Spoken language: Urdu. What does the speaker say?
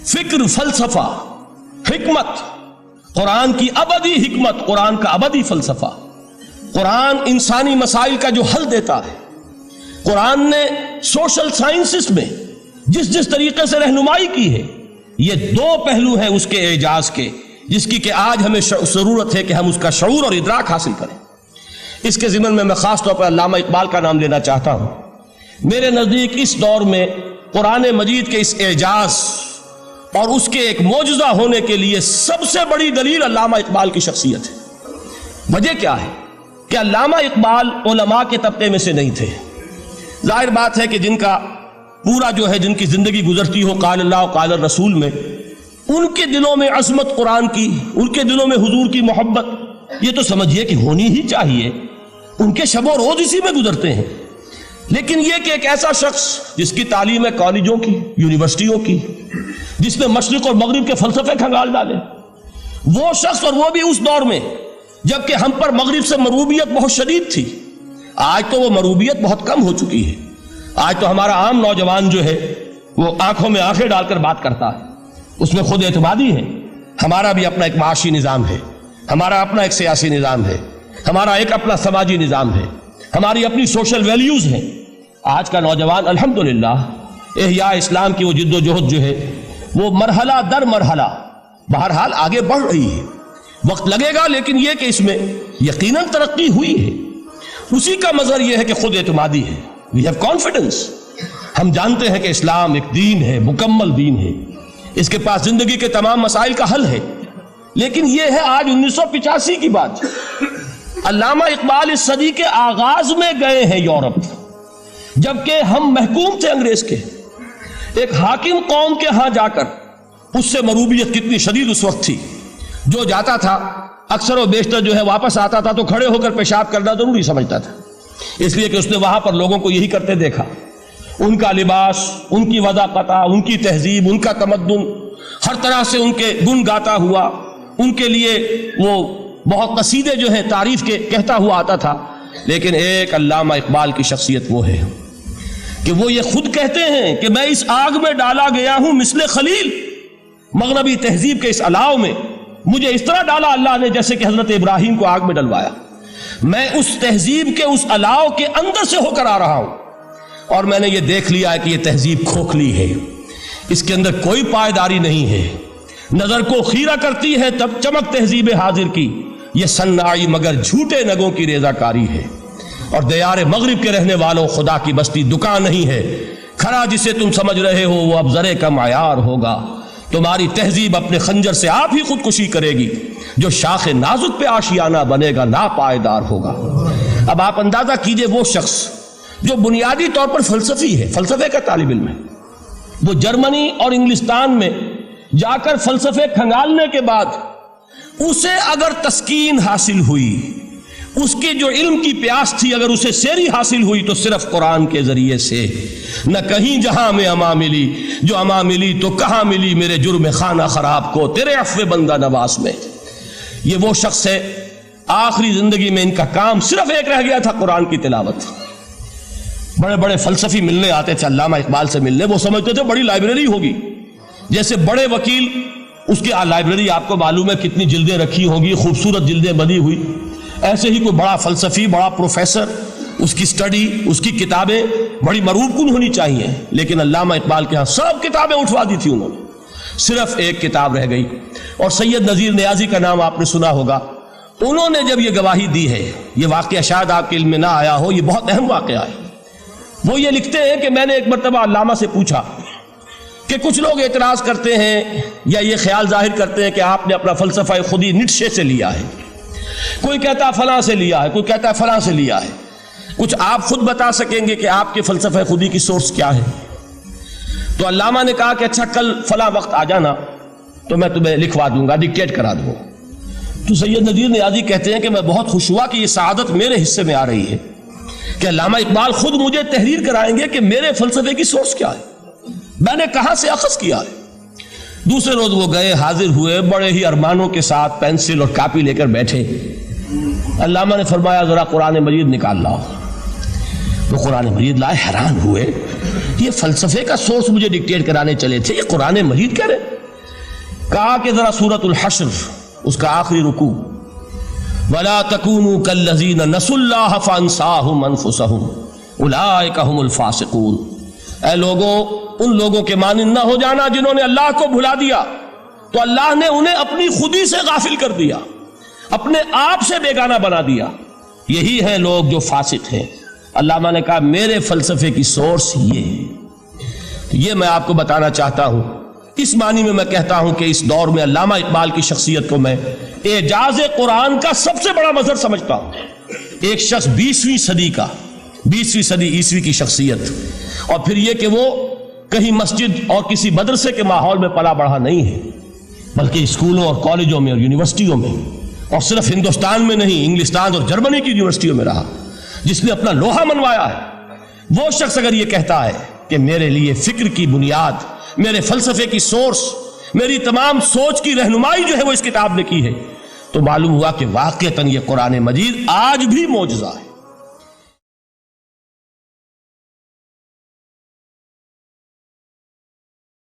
فکر، فلسفہ، حکمت، قرآن کی ابدی حکمت، قرآن کا ابدی فلسفہ، قرآن انسانی مسائل کا جو حل دیتا ہے، قرآن نے سوشل سائنسز میں جس طریقے سے رہنمائی کی ہے، یہ دو پہلو ہیں اس کے اعجاز کے، جس کی کہ آج ہمیں ضرورت ہے کہ ہم اس کا شعور اور ادراک حاصل کریں۔ اس کے ضمن میں خاص طور پر علامہ اقبال کا نام لینا چاہتا ہوں۔ میرے نزدیک اس دور میں قرآن مجید کے اس اعجاز اور اس کے ایک معجزہ ہونے کے لیے سب سے بڑی دلیل علامہ اقبال کی شخصیت ہے۔ وجہ کیا ہے کہ علامہ اقبال علماء کے طبقے میں سے نہیں تھے۔ ظاہر بات ہے کہ جن کا پورا جو ہے، جن کی زندگی گزرتی ہو قال اللہ قال الرسول میں، ان کے دلوں میں عظمت قرآن کی، ان کے دلوں میں حضور کی محبت، یہ تو سمجھیے کہ ہونی ہی چاہیے، ان کے شب و روز اسی میں گزرتے ہیں۔ لیکن یہ کہ ایک ایسا شخص جس کی تعلیم ہے کالجوں کی، یونیورسٹیوں کی، جس نے مشرق اور مغرب کے فلسفے کھنگال ڈالے، وہ شخص، اور وہ بھی اس دور میں جبکہ ہم پر مغرب سے مروبیت بہت شدید تھی۔ آج تو وہ مروبیت بہت کم ہو چکی ہے۔ آج تو ہمارا عام نوجوان جو ہے وہ آنکھوں میں آنکھیں ڈال کر بات کرتا ہے، اس میں خود اعتمادی ہے۔ ہمارا بھی اپنا ایک معاشی نظام ہے، ہمارا اپنا ایک سیاسی نظام ہے، ہمارا ایک اپنا سماجی نظام ہے، ہماری اپنی سوشل ویلیوز ہیں۔ آج کا نوجوان الحمدللہ احیاء اسلام کی وہ جد و جہد جو ہے وہ مرحلہ در مرحلہ بہرحال آگے بڑھ رہی ہے۔ وقت لگے گا، لیکن یہ کہ اس میں یقیناً ترقی ہوئی ہے۔ اسی کا مظہر یہ ہے کہ خود اعتمادی ہے۔ We have confidence۔ ہم جانتے ہیں کہ اسلام ایک دین ہے، مکمل دین ہے، اس کے پاس زندگی کے تمام مسائل کا حل ہے۔ لیکن یہ ہے آج 1985 کی بات۔ علامہ اقبال اس صدی کے آغاز میں گئے ہیں یورپ، جبکہ ہم محکوم تھے انگریز کے۔ ایک حاکم قوم کے ہاں جا کر، اس سے مروبیت کتنی شدید اس وقت تھی، جو جاتا تھا اکثر و بیشتر جو ہے واپس آتا تھا تو کھڑے ہو کر پیشاب کرنا ضروری سمجھتا تھا، اس لیے کہ اس نے وہاں پر لوگوں کو یہی کرتے دیکھا۔ ان کا لباس، ان کی وضاقت، ان کی تہذیب، ان کا تمدن، ہر طرح سے ان کے گن گاتا ہوا، ان کے لیے وہ بہت قصیدے جو ہیں تعریف کے کہتا ہوا آتا تھا۔ لیکن ایک علامہ اقبال کی شخصیت وہ ہے کہ وہ یہ خود کہتے ہیں کہ میں اس آگ میں ڈالا گیا ہوں مثل خلیل، مغربی تہذیب کے اس الاؤ میں مجھے اس طرح ڈالا اللہ نے جیسے کہ حضرت ابراہیم کو آگ میں ڈلوایا۔ میں اس تہذیب کے اس الاؤ کے اندر سے ہو کر آ رہا ہوں، اور میں نے یہ دیکھ لیا ہے کہ یہ تہذیب کھوکھلی ہے، اس کے اندر کوئی پائیداری نہیں ہے، نظر کو خیرہ کرتی ہے تب چمک تہذیب حاضر کی، یہ سنائی مگر جھوٹے نگوں کی ریزہ کاری ہے۔ اور دیار مغرب کے رہنے والوں، خدا کی بستی دکان نہیں ہے، کھڑا جسے تم سمجھ رہے ہو وہ اب زرے کا معیار ہوگا۔ تمہاری تہذیب اپنے خنجر سے آپ ہی خودکشی کرے گی، جو شاخ نازک پہ آشیانہ بنے گا ناپائیدار ہوگا۔ اب آپ اندازہ کیجئے وہ شخص جو بنیادی طور پر فلسفی ہے، فلسفے کا طالب علم ہے، وہ جرمنی اور انگلستان میں جا کر فلسفے کھنگالنے کے بعد اسے اگر تسکین حاصل ہوئی، اس کے جو علم کی پیاس تھی اگر اسے سیری حاصل ہوئی تو صرف قرآن کے ذریعے سے۔ نہ کہیں جہاں میں اما ملی، جو اما ملی تو کہاں ملی میرے جرم خانہ خراب کو تیرے عفو بندہ نواز میں۔ یہ وہ شخص ہے، آخری زندگی میں ان کا کام صرف ایک رہ گیا تھا، قرآن کی تلاوت۔ بڑے بڑے فلسفی ملنے آتے تھے علامہ اقبال سے ملنے، وہ سمجھتے تھے بڑی لائبریری ہوگی، جیسے بڑے وکیل اس کی لائبریری آپ کو معلوم ہے کتنی جلدیں رکھی ہوں گی، خوبصورت جلدیں بنی ہوئی، ایسے ہی کوئی بڑا فلسفی، بڑا پروفیسر، اس کی سٹڈی، اس کی کتابیں بڑی مروب کن ہونی چاہیے۔ لیکن علامہ اقبال کے ہاں سب کتابیں اٹھوا دی تھی انہوں نے، صرف ایک کتاب رہ گئی، اور سید نذیر نیازی کا نام آپ نے سنا ہوگا۔ انہوں نے جب یہ گواہی دی ہے، یہ واقعہ شاید آپ کے علم میں نہ آیا ہو، یہ بہت اہم واقعہ ہے۔ وہ یہ لکھتے ہیں کہ میں نے ایک مرتبہ علامہ سے پوچھا کہ کچھ لوگ اعتراض کرتے ہیں یا یہ خیال ظاہر کرتے ہیں کہ آپ نے اپنا فلسفہ خودی نیٹشے سے لیا ہے، کوئی کہتا ہے فلاں سے لیا ہے، کوئی کہتا ہے فلاں سے لیا ہے، کچھ آپ خود بتا سکیں گے کہ آپ کے فلسفہ خودی کی سورس کیا ہے؟ تو علامہ نے کہا کہ اچھا کل فلاں وقت آ جانا تو میں تمہیں لکھوا دوں گا، ڈکٹیٹ کرا دوں گا۔ تو سید نذیر نیازی کہتے ہیں کہ میں بہت خوش ہوا کہ یہ سعادت میرے حصے میں آ رہی ہے کہ علامہ اقبال خود مجھے تحریر کرائیں گے کہ میرے فلسفے کی سورس کیا ہے، میں نے کہاں سے اخذ کیا ہے۔ دوسرے روز وہ گئے، حاضر ہوئے، بڑے ہی ارمانوں کے ساتھ پینسل اور کاپی لے کر بیٹھے۔ علامہ نے فرمایا ذرا قرآن مجید نکال لاؤ۔ وہ قرآن مجید لائے، حیران ہوئے، یہ فلسفے کا سورس مجھے ڈکٹیٹ کرانے چلے تھے، یہ قرآن مجید کہہ رہے۔ کہا کہ ذرا سورۃ الحشر اس کا آخری رکوع، وَلَا تَكُونُوا كَالَّذِينَ نَسُوا اللَّهَ فَأَنسَاهُمْ أَنفُسَهُمْ أُولَٰئِكَ هُمُ الْفَاسِقُونَ۔ اے لوگوں، ان لوگوں کے مانند نہ ہو جانا جنہوں نے اللہ کو بھلا دیا، تو اللہ نے انہیں اپنی خودی سے غافل کر دیا، اپنے آپ سے بیگانہ بنا دیا۔ یہی ہیں لوگ جو فاسق ہیں۔ علامہ نے کہا میرے فلسفے کی سورس یہ ہے۔ یہ میں آپ کو بتانا چاہتا ہوں، اس معنی میں کہتا ہوں کہ اس دور میں علامہ اقبال کی شخصیت کو میں اعجاز قرآن کا سب سے بڑا مظہر سمجھتا ہوں۔ ایک شخص 20ویں صدی عیسوی کی شخصیت، اور پھر یہ کہ وہ کہیں مسجد اور کسی مدرسے کے ماحول میں پلا بڑھا نہیں ہے، بلکہ اسکولوں اور کالجوں میں اور یونیورسٹیوں میں، اور صرف ہندوستان میں نہیں، انگلستان اور جرمنی کی یونیورسٹیوں میں رہا، جس نے اپنا لوہا منوایا ہے۔ وہ شخص اگر یہ کہتا ہے کہ میرے لیے فکر کی بنیاد، میرے فلسفے کی سورس، میری تمام سوچ کی رہنمائی جو ہے وہ اس کتاب نے کی ہے، تو معلوم ہوا کہ واقعتاً یہ قرآن مجید آج بھی معجزہ ہے۔